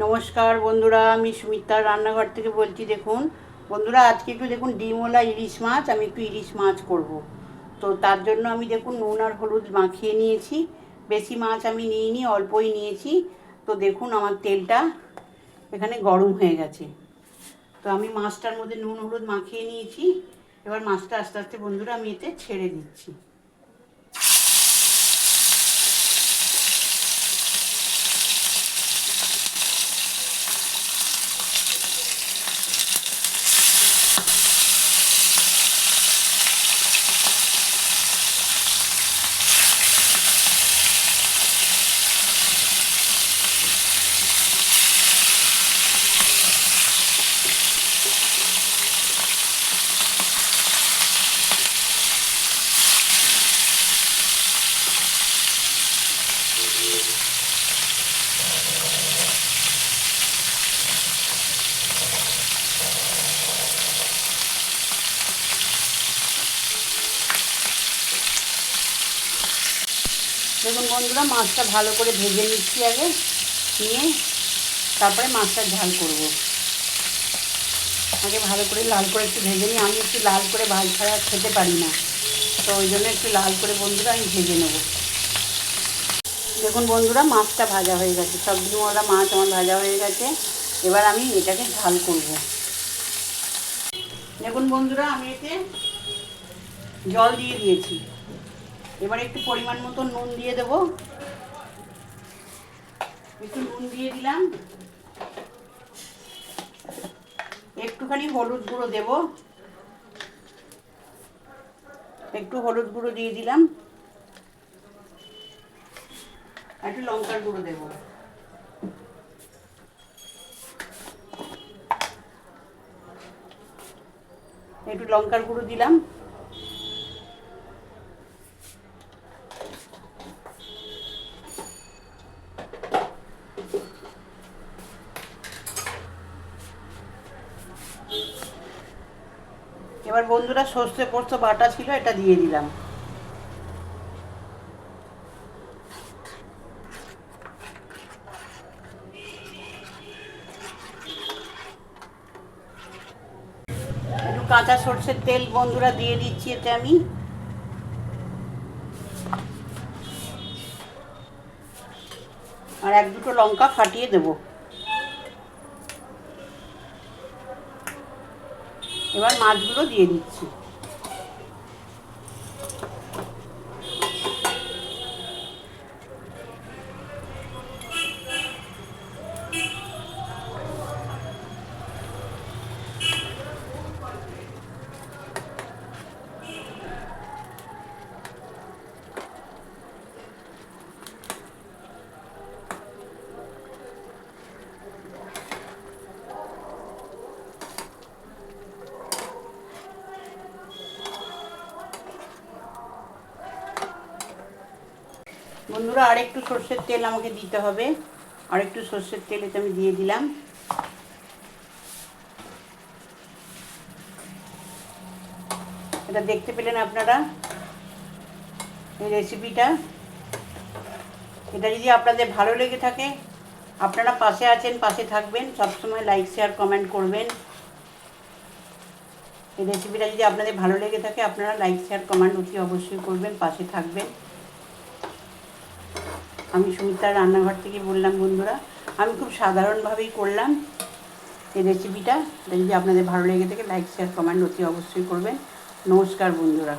নমস্কার বন্ধুরা, আমি সুমিতার রান্নাঘর থেকে বলছি। দেখুন বন্ধুরা, আজকে একটু দেখুন ডিমওয়ালা ইলিশ মাছ, আমি একটু ইলিশ মাছ করব। তো তার জন্য আমি দেখুন নুন আর হলুদ মাখিয়ে নিয়েছি। বেশি মাছ আমি নিইনি, অল্পই নিয়েছি। তো দেখুন আমার তেলটা এখানে গরম হয়ে গেছে। তো আমি মাছটার মধ্যে নুন হলুদ মাখিয়ে নিয়েছি। এবার মাছটা আস্তে আস্তে বন্ধুরা আমি এতে ছেড়ে দিচ্ছি। দেখুন বন্ধুরা, মাছটা ভালো করে ভেজে নিচ্ছি আগে, নিয়ে তারপরে মাছটা ঝাল করব। আগে ভালো করে লাল করে একটু ভেজে নিই। আমি একটু লাল করে ভাজ ছাড়া খেতে পারি না, তো ওই জন্য একটু লাল করে বন্ধুরা আমি ভেজে নেব। দেখুন বন্ধুরা, মাছটা ভাজা হয়ে গেছে, সব ডিমওয়ালা মাছ আমার ভাজা হয়ে গেছে। এবার আমি এটাকে ঝাল করব। দেখুন বন্ধুরা, আমি এতে জল দিয়ে দিয়েছি। এবার একটু পরিমাণ মতো নুন দিয়ে দেব। একটু নুন দিয়ে দিলাম, একটুখানি হলুদ গুঁড়ো দেব, একটু হলুদ গুঁড়ো দিয়ে দিলাম, একটু লঙ্কার গুঁড়ো দেব। একটু লঙ্কার গুঁড়ো দিলাম। এবার বন্ধুরা সর্ষে পোস্ত বাটা ছিল, এটা দিয়ে দিলাম। একটু কাঁচা সর্ষের তেল বন্ধুরা দিয়ে দিচ্ছি এতে আমি। আর এক দুটো লঙ্কা ফাটিয়ে দেব। এবার মাছগুলো দিয়ে দিচ্ছি। বন্ধুরা আর একটু সর্ষের তেল আমাকে দিতে হবে, আর একটু সর্ষের তেল এতে আমি দিয়ে দিলাম। এটা দেখতে পেলেন আপনারা এই রেসিপিটা। এটা যদি আপনাদের ভালো লেগে থাকে, আপনারা পাশে আছেন, পাশে থাকবেন, সবসময় লাইক শেয়ার কমেন্ট করবেন। এই রেসিপিটা যদি আপনাদের ভালো লেগে থাকে, আপনারা লাইক শেয়ার কমেন্ট অতি অবশ্যই করবেন, পাশে থাকবেন। আমি সুমিতার রান্নাঘর থেকে বললাম বন্ধুরা, আমি খুব সাধারণভাবেই করলাম এই রেসিপিটা। যদি আপনাদের ভালো লেগে থাকে, লাইক শেয়ার কমেন্ট অতি অবশ্যই করবেন। নমস্কার বন্ধুরা।